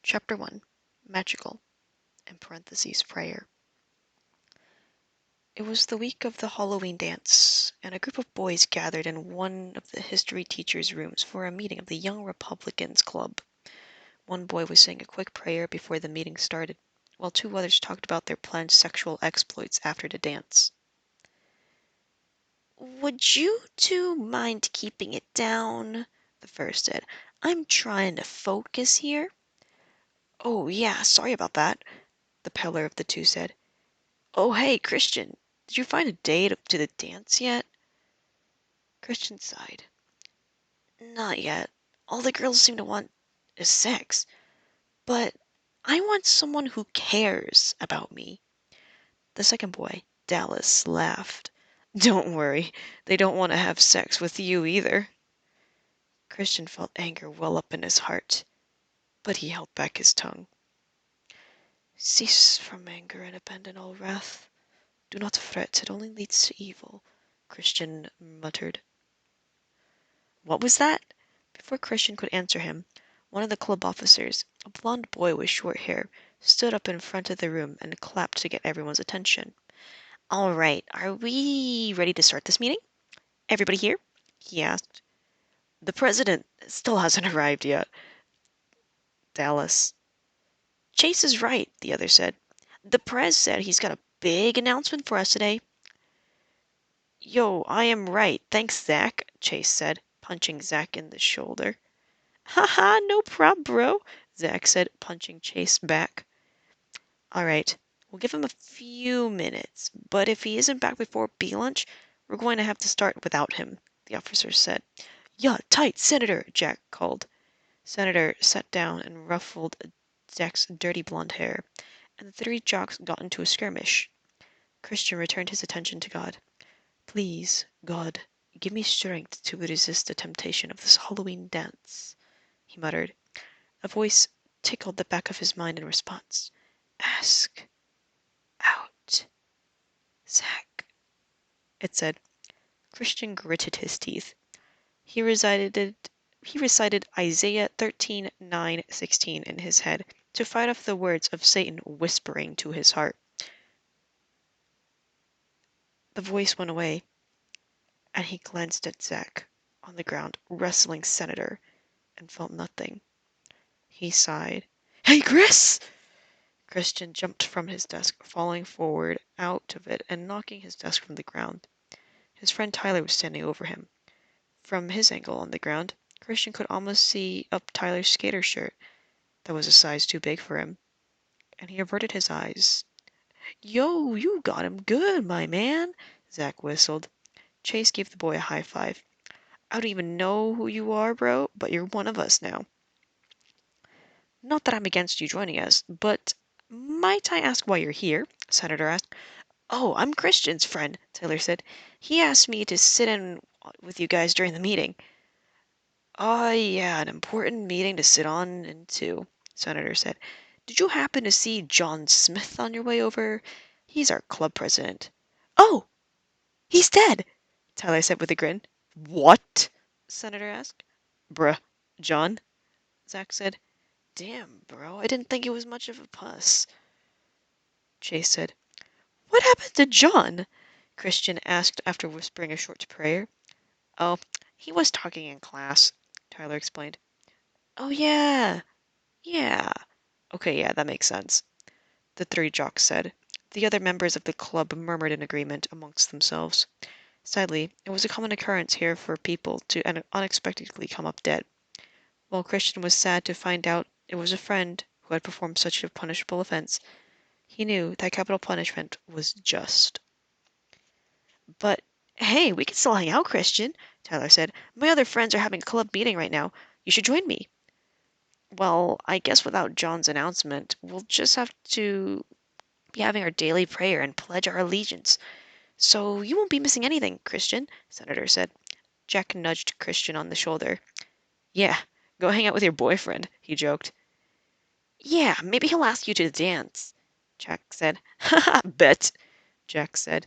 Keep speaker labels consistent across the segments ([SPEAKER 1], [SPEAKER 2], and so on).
[SPEAKER 1] Chapter 1 Magical in parentheses Prayer. It was the week of the Halloween dance, and a group of boys gathered in one of the history teacher's rooms for a meeting of the Young Republicans Club. One boy was saying a quick prayer before the meeting started, while two others talked about their planned sexual exploits after the dance. "Would you two mind keeping it down?" the first said. "I'm trying to focus here." "Oh, yeah, sorry about that," the paler of the two said. "Oh, hey, Christian, did you find a date to the dance yet?" Christian sighed. "Not yet. All the girls seem to want is sex. But I want someone who cares about me." The second boy, Dallas, laughed. "Don't worry, they don't want to have sex with you either." Christian felt anger well up in his heart, but he held back his tongue. "Cease from anger and abandon all wrath. Do not fret, it only leads to evil," Christian muttered. "What was that?" Before Christian could answer him, one of the club officers, a blond boy with short hair, stood up in front of the room and clapped to get everyone's attention. "All right, are we ready to start this meeting? Everybody here?" he asked. "The president still hasn't arrived yet." Dallas. "Chase is right," the other said. "The prez said he's got a big announcement for us today." "Yo, I am right. Thanks, Zach," Chase said, punching Zach in the shoulder. "Haha, no prob, bro," Zach said, punching Chase back. "All right, we'll give him a few minutes, but if he isn't back before B-lunch, we're going to have to start without him," the officer said. "Yeah, tight, Senator," Jack called. Senator sat down and ruffled Jack's dirty blonde hair, and the three jocks got into a skirmish. Christian returned his attention to God. "Please, God, give me strength to resist the temptation of this Halloween dance," he muttered. A voice tickled the back of his mind in response. "Ask out, Zach," it said. Christian gritted his teeth. He recited Isaiah 13:9-16 in his head to fight off the words of Satan whispering to his heart. The voice went away, and he glanced at Zach on the ground, wrestling Senator, and felt nothing. He sighed. "Hey, Chris!" Christian jumped from his desk, falling forward out of it and knocking his desk from the ground. His friend Tyler was standing over him. From his angle on the ground, Christian could almost see up Tyler's skater shirt. That was a size too big for him, and he averted his eyes. "Yo, you got him good, my man," Zach whistled. Chase gave the boy a high five. "I don't even know who you are, bro, but you're one of us now." "Not that I'm against you joining us, but might I ask why you're here?" Senator asked. "Oh, I'm Christian's friend," Taylor said. "He asked me to sit in with you guys during the meeting." "Oh, yeah, an important meeting to sit on into," Senator said. "Did you happen to see John Smith on your way over? He's our club president." "Oh, he's dead," Tyler said with a grin. "What?" Senator asked. "Bruh, John?" Zach said. "Damn, bro, I didn't think it was much of a puss." Chase said. "What happened to John?" Christian asked after whispering a short prayer. "Oh, he was talking in class," Tyler explained. "Oh, yeah. Yeah. Okay, yeah, that makes sense," the three jocks said. The other members of the club murmured in agreement amongst themselves. Sadly, it was a common occurrence here for people to unexpectedly come up dead. While Christian was sad to find out it was a friend who had performed such a punishable offense, he knew that capital punishment was just. "But hey, we can still hang out, Christian," Tyler said. "My other friends are having a club meeting right now. You should join me." "Well, I guess without John's announcement, we'll just have to be having our daily prayer and pledge our allegiance. So you won't be missing anything, Christian," Senator said. Jack nudged Christian on the shoulder. "Yeah, go hang out with your boyfriend," he joked. "Yeah, maybe he'll ask you to dance," Jack said. "Haha, bet," Jack said.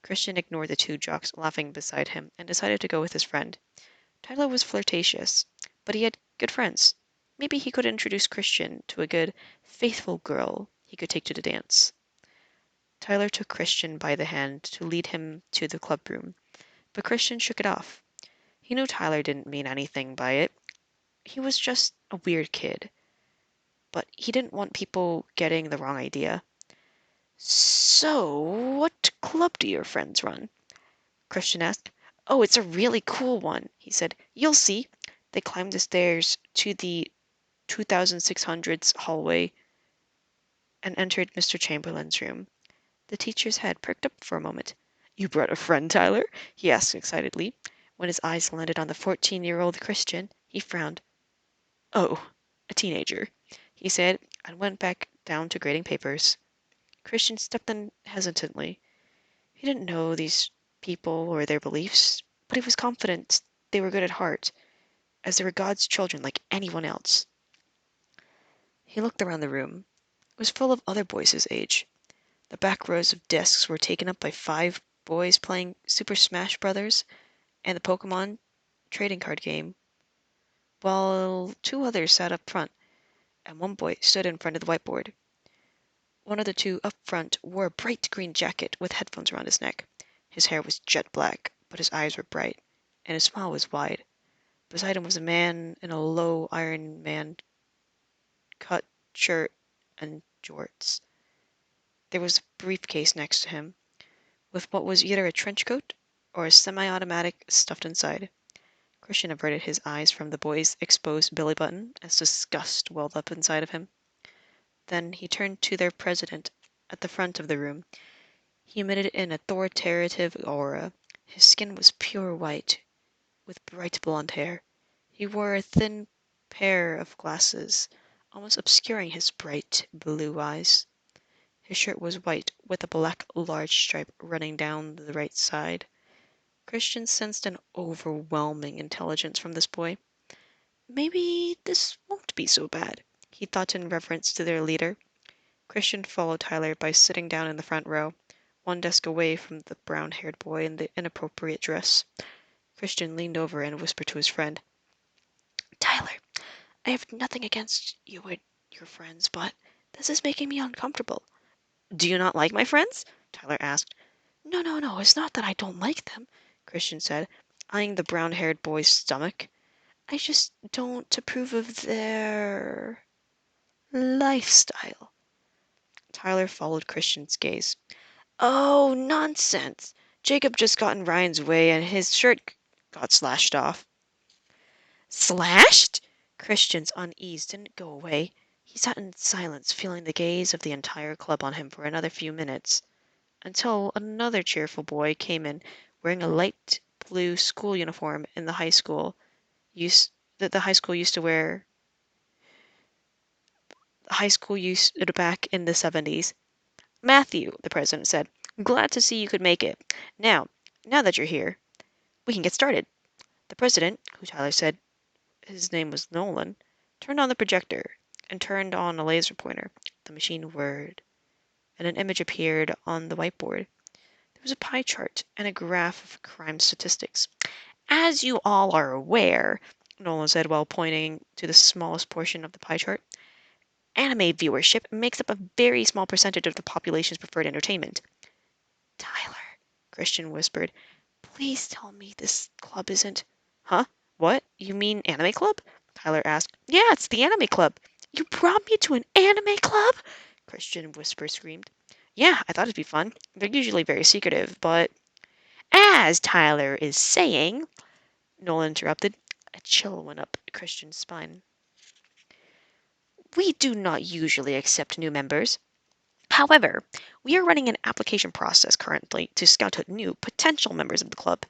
[SPEAKER 1] Christian ignored the two jocks laughing beside him and decided to go with his friend. Tyler was flirtatious, but he had good friends. maybe he could introduce Christian to a good, faithful girl he could take to the dance. Tyler took Christian by the hand to lead him to the club room, but Christian shook it off. He knew Tyler didn't mean anything by it. He was just a weird kid, but he didn't want people getting the wrong idea. So, what club do your friends run? Christian asked. Oh, it's a really cool one, he said. You'll see. They climbed the stairs to the 2600s hallway and entered Mr. Chamberlain's room. The teacher's head perked up for a moment. You brought a friend, Tyler? He asked excitedly. When his eyes landed on the 14-year-old Christian, he frowned. Oh, a teenager, he said, and went back down to grading papers. Christian stepped in hesitantly. He didn't know these people or their beliefs, but he was confident they were good at heart, as they were God's children like anyone else. He looked around the room. It was full of other boys his age. The back rows of desks were taken up by 5 boys playing Super Smash Brothers and the Pokemon trading card game, while 2 others sat up front, and 1 boy stood in front of the whiteboard. One of the 2 up front wore a bright green jacket with headphones around his neck. His hair was jet black, but his eyes were bright, and his smile was wide. Beside him was a man in a low Iron Man cut shirt and jorts. There was a briefcase next to him, with what was either a trench coat or a semi-automatic stuffed inside. Christian averted his eyes from the boy's exposed belly button as disgust welled up inside of him. Then he turned to their president at the front of the room. He emitted an authoritative aura. His skin was pure white, with bright blonde hair. He wore a thin pair of glasses, almost obscuring his bright blue eyes. His shirt was white, with a black large stripe running down the right side. Christian sensed an overwhelming intelligence from this boy. Maybe this won't be so bad, he thought in reference to their leader. Christian followed Tyler by sitting down in the front row, 1 desk away from the brown-haired boy in the inappropriate dress. Christian leaned over and whispered to his friend, Tyler, I have nothing against you and your friends, but this is making me uncomfortable. Do you not like my friends? Tyler asked. No, it's not that I don't like them, Christian said, eyeing the brown-haired boy's stomach. I just don't approve of their lifestyle. Tyler followed Christian's gaze. Oh, nonsense! Jacob just got in Ryan's way and his shirt got slashed off. Slashed? Christian's unease didn't go away. He sat in silence, feeling the gaze of the entire club on him for another few minutes, until another cheerful boy came in, wearing a light blue school uniform in the high school that the high school used to wear. High school used back in the 70s. Matthew, the president said, glad to see you could make it. Now that you're here, we can get started. The president, who Tyler said his name was Nolan, turned on the projector and turned on a laser pointer. The machine whirred, and an image appeared on the whiteboard. There was a pie chart and a graph of crime statistics. As you all are aware, Nolan said while pointing to the smallest portion of the pie chart, anime viewership makes up a very small percentage of the population's preferred entertainment. Tyler, Christian whispered, please tell me this club isn't... Huh? What? You mean anime club? Tyler asked. Yeah, it's the anime club. You brought me to an anime club? Christian screamed. Yeah, I thought it'd be fun. They're usually very secretive, but... As Tyler is saying, Nolan interrupted. A chill went up Christian's spine. We do not usually accept new members. However, we are running an application process currently to scout out new potential members of the club.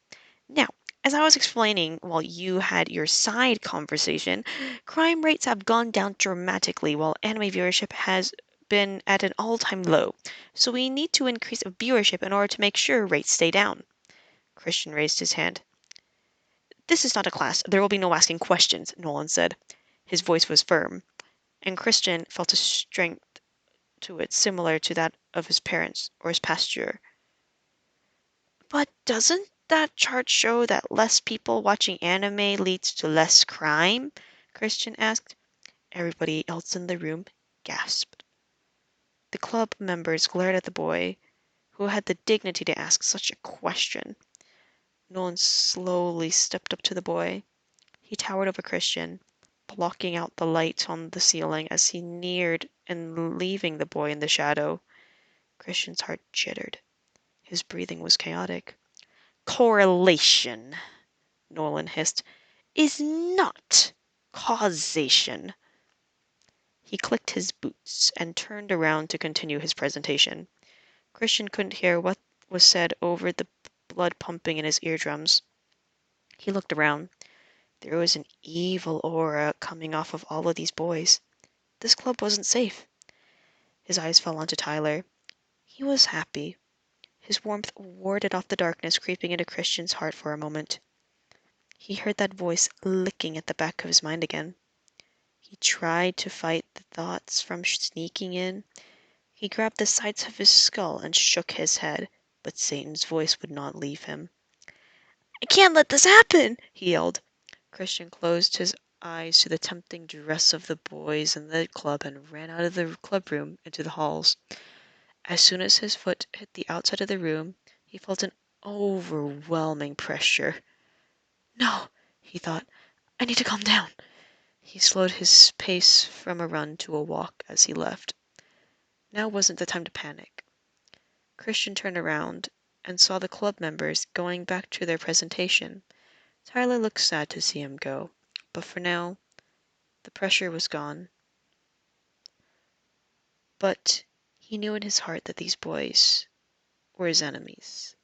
[SPEAKER 1] Now, as I was explaining while you had your side conversation, crime rates have gone down dramatically while anime viewership has been at an all-time low. So we need to increase viewership in order to make sure rates stay down. Christian raised his hand. This is not a class. There will be no asking questions, Nolan said. His voice was firm, and Christian felt a strength to it similar to that of his parents or his pasture. But doesn't that chart show that less people watching anime leads to less crime? Christian asked. Everybody else in the room gasped. The club members glared at the boy, who had the dignity to ask such a question. Nolan slowly stepped up to the boy. He towered over Christian, blocking out the light on the ceiling as he neared and leaving the boy in the shadow. Christian's heart jittered. His breathing was chaotic. Correlation, Nolan hissed, is not causation. He clicked his boots and turned around to continue his presentation. Christian couldn't hear what was said over the blood pumping in his eardrums. He looked around. There was an evil aura coming off of all of these boys. This club wasn't safe. His eyes fell onto Tyler. He was happy. His warmth warded off the darkness creeping into Christian's heart for a moment. He heard that voice licking at the back of his mind again. He tried to fight the thoughts from sneaking in. He grabbed the sides of his skull and shook his head, but Satan's voice would not leave him. "I can't let this happen!" he yelled. Christian closed his eyes to the tempting dress of the boys in the club and ran out of the club room into the halls. As soon as his foot hit the outside of the room, he felt an overwhelming pressure. "No," he thought, "I need to calm down." He slowed his pace from a run to a walk as he left. Now wasn't the time to panic. Christian turned around and saw the club members going back to their presentation. Tyler looked sad to see him go, but for now, the pressure was gone. But he knew in his heart that these boys were his enemies.